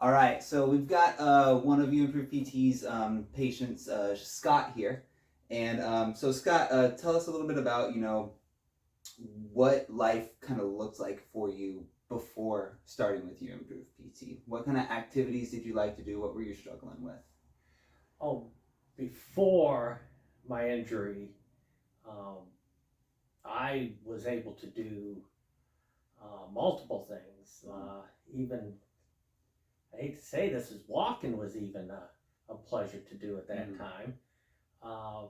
All right, so we've got one of uImproved PT's patients, Scott here, and so Scott, tell us a little bit about what life kind of looked like for you before starting with uImproved PT. What kind of activities did you like to do? What were you struggling with? Oh, before my injury, um, I was able to do multiple things. Even, I hate to say this, is walking was even a pleasure to do at that time. Uh,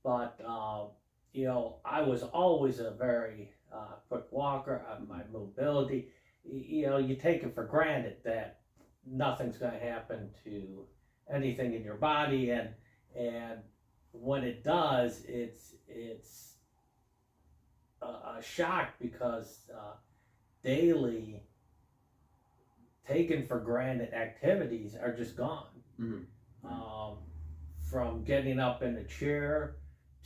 but I was always a very quick walker. My mobility, you take it for granted that nothing's going to happen to anything in your body, and when it does, it's a shock because daily taken for granted activities are just gone. Mm-hmm. Um, from getting up in a chair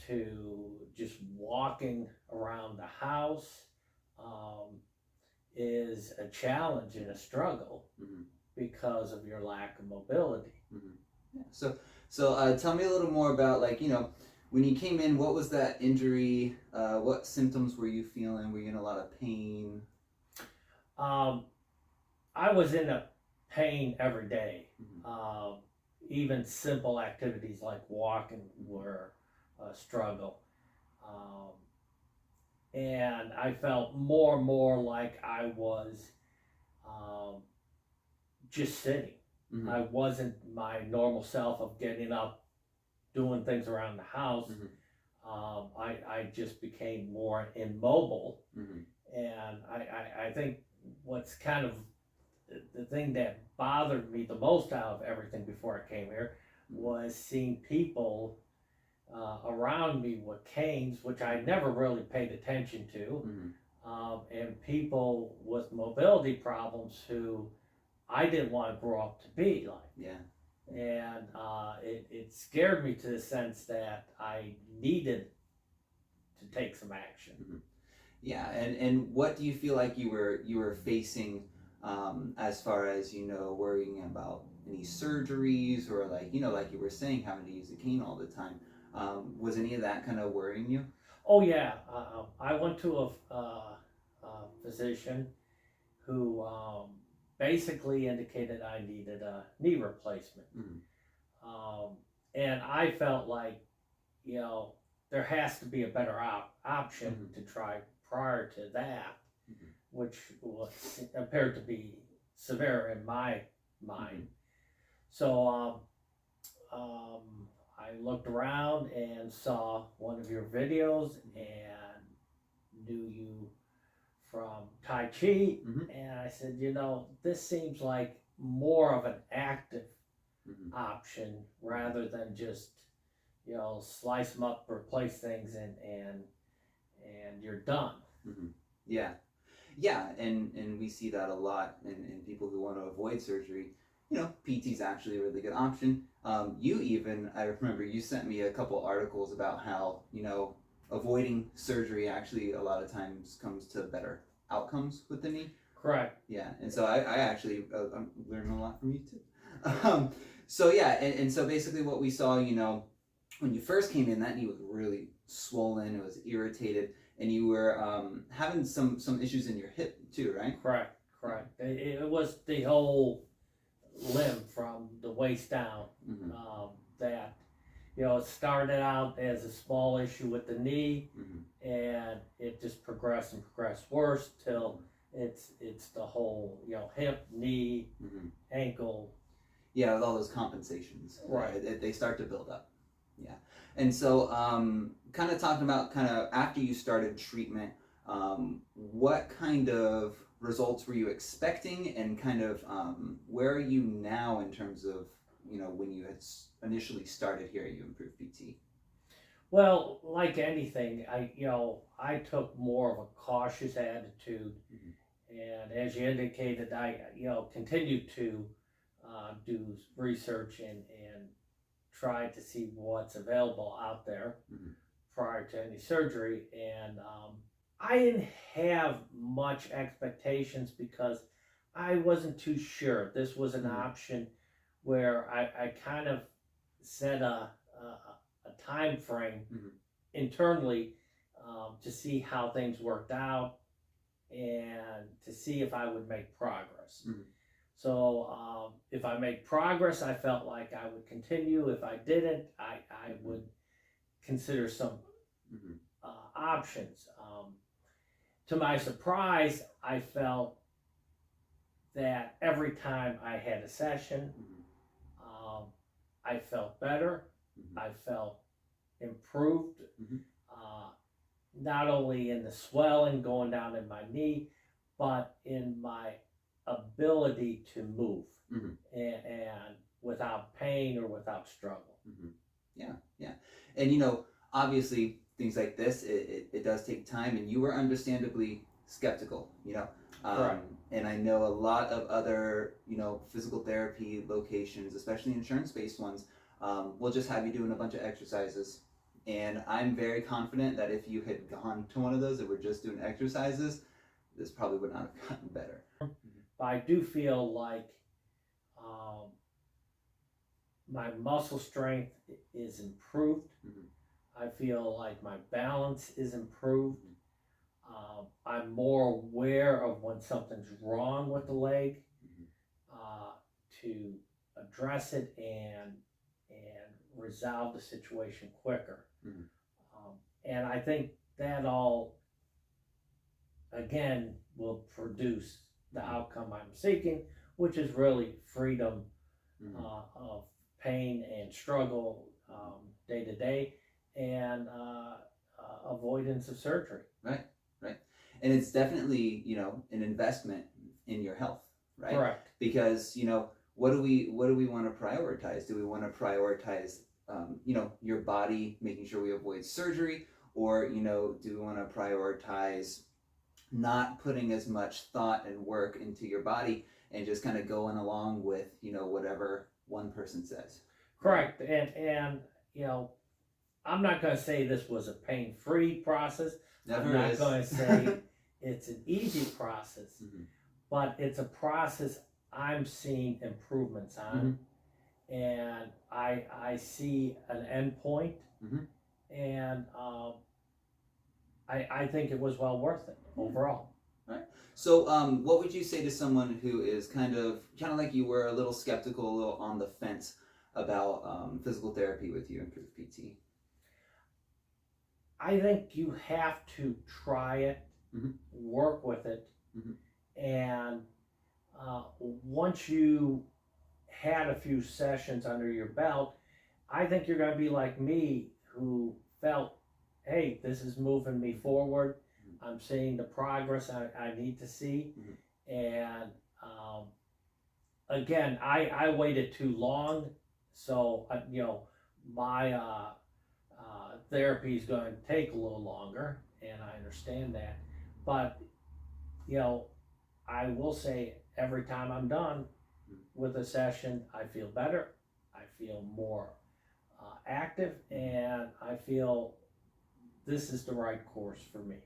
to just walking around the house um, is a challenge and a struggle Mm-hmm. because of your lack of mobility. Mm-hmm. Yeah. So tell me a little more about when you came in. What was that injury? What symptoms were you feeling? Were you in a lot of pain? Um, I was in a pain every day. Mm-hmm. Even simple activities like walking were a struggle. Um, and I felt more and more like I was um, just sitting. Mm-hmm. I wasn't my normal self of getting up, doing things around the house. I just became more immobile. Mm-hmm. And I think what's kind of the thing that bothered me the most out of everything before I came here was seeing people around me with canes, which I never really paid attention to, and people with mobility problems who I didn't want to grow up to be like. Yeah. And it scared me to the sense that I needed to take some action. Mm-hmm. Yeah, and what do you feel like you were facing as far as worrying about any surgeries or like you were saying having to use a cane all the time? Was any of that kind of worrying you? Oh yeah, I went to a physician who basically indicated I needed a knee replacement. Um, and I felt like, you know, there has to be a better option to try prior to that, which was appeared to be severe in my mind. So I looked around and saw one of your videos and knew you from Tai Chi, and I said, this seems like more of an active option rather than just slice them up, replace things, and you're done. Yeah, yeah, and we see that a lot in people who want to avoid surgery. PT is actually a really good option. I remember you sent me a couple articles about how avoiding surgery actually a lot of times comes to better outcomes with the knee. Correct. Yeah, and so I actually I'm learning a lot from you too. Um, so yeah, and so basically what we saw, when you first came in, that knee was really swollen. It was irritated, and you were having some issues in your hip too, right? Correct. It was the whole limb from the waist down that it started out as a small issue with the knee, and it just progressed and progressed worse till it's the whole hip, knee, ankle. Yeah, with all those compensations, Right. they start to build up. Yeah, and so kind of talking about kind of after you started treatment, what kind of results were you expecting, and kind of where are you now in terms of when you had initially started here at uImproved PT? Well, like anything, I took more of a cautious attitude, and as you indicated, I continued to do research and try to see what's available out there prior to any surgery, and I didn't have much expectations because I wasn't too sure. This was an Mhm. option where I kind of set a time frame Mhm. internally to see how things worked out and to see if I would make progress. Mhm. So if I made progress, I felt like I would continue. If I didn't, I would consider some Mhm. options. To my surprise, I felt that every time I had a session, Mhm. um, I felt better. Mhm. I felt improved, Mhm. uh, not only in the swelling going down in my knee, but in my ability to move Mhm. and without pain or without struggle. Mhm. Yeah, yeah. And obviously things like this, it does take time, and you were understandably skeptical, Correct. and I know a lot of other, physical therapy locations, especially insurance-based ones, will just have you doing a bunch of exercises. And I'm very confident that if you had gone to one of those that were just doing exercises, this probably would not have gotten better. But I do feel like um, my muscle strength is improved. Mhm. I feel like my balance is improved. Mhm. I'm more aware of when something's wrong with the leg Mhm. uh, to address it and resolve the situation quicker. Mhm. And I think that all again will produce the Mhm. outcome I'm seeking, which is really freedom Mhm. of pain and struggle day to day, and avoidance of surgery. Right, right. And it's definitely, an investment in your health, right? Correct. Because, what do we want to prioritize? Do we want to prioritize, your body, making sure we avoid surgery, or, do we want to prioritize not putting as much thought and work into your body and just kind of going along with, whatever one person says, right? Correct. And you know, I'm not going to say this was a pain-free process. I'm Never not is. going to say it's an easy process, Mhm. but it's a process I'm seeing improvements on, Mhm. and I see an end point, Mhm. and I think it was well worth it Yeah. overall. Right. So, what would you say to someone who is kind of like you were, a little skeptical, a little on the fence about physical therapy with uImproved PT? I think you have to try it, Mhm. work with it, Mhm. and once you had a few sessions under your belt, I think you're going to be like me, who felt, hey, this is moving me forward. I'm seeing the progress I need to see. Mhm. And um, again, I waited too long. So, my therapy is going to take a little longer, and I understand that. But, you know, I will say every time I'm done with a session, I feel better. I feel more active, and I feel this is the right course for me.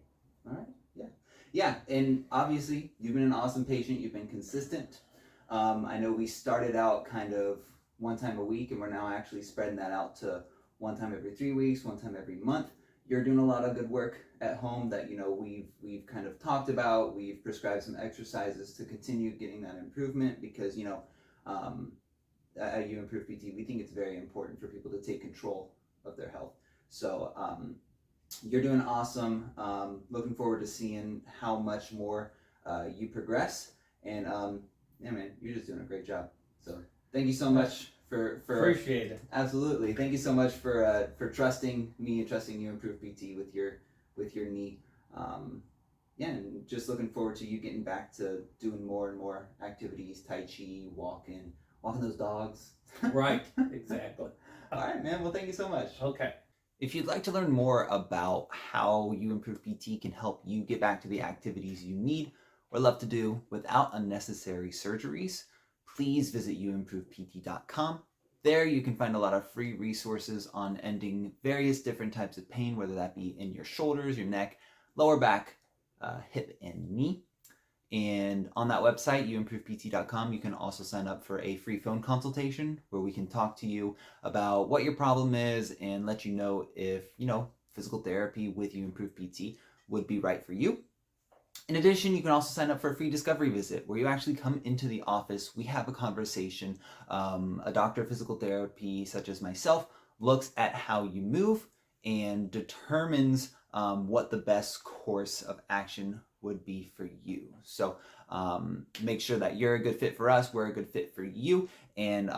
All right. Yeah. Yeah. And obviously, you've been an awesome patient. You've been consistent. I know we started out kind of one time a week, and we're now actually spreading that out to one time every 3 weeks, one time every month. You're doing a lot of good work at home that we've kind of talked about. We've prescribed some exercises to continue getting that improvement because um, at uImproved PT, we think it's very important for people to take control of their health. So you're doing awesome. Looking forward to seeing how much more you progress. And yeah, man, you're just doing a great job. So thank you so much for Appreciate it. absolutely. Thank you so much for trusting me and trusting uImproved PT with your knee. Yeah, and just looking forward to you getting back to doing more and more activities, Tai Chi, walking those dogs. Right, exactly. All right, man. Well, thank you so much. Okay. If you'd like to learn more about how uImproved PT can help you get back to the activities you need or love to do without unnecessary surgeries, please visit uimprovedpt.com. There you can find a lot of free resources on ending various different types of pain, whether that be in your shoulders, your neck, lower back, hip, and knee. And on that website, uImprovedpt.com, you can also sign up for a free phone consultation where we can talk to you about what your problem is and let you know if, physical therapy with uImproved PT would be right for you. In addition, you can also sign up for a free discovery visit where you actually come into the office. We have a conversation. A doctor of physical therapy, such as myself, looks at how you move and determines what the best course of action would be for you. So make sure that you're a good fit for us, we're a good fit for you, and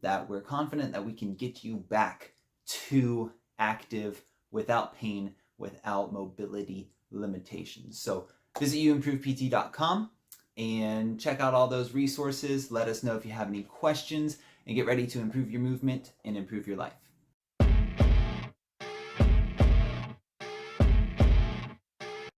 that we're confident that we can get you back to active without pain, without mobility limitations. So visit uimprovedpt.com and check out all those resources. Let us know if you have any questions and get ready to improve your movement and improve your life.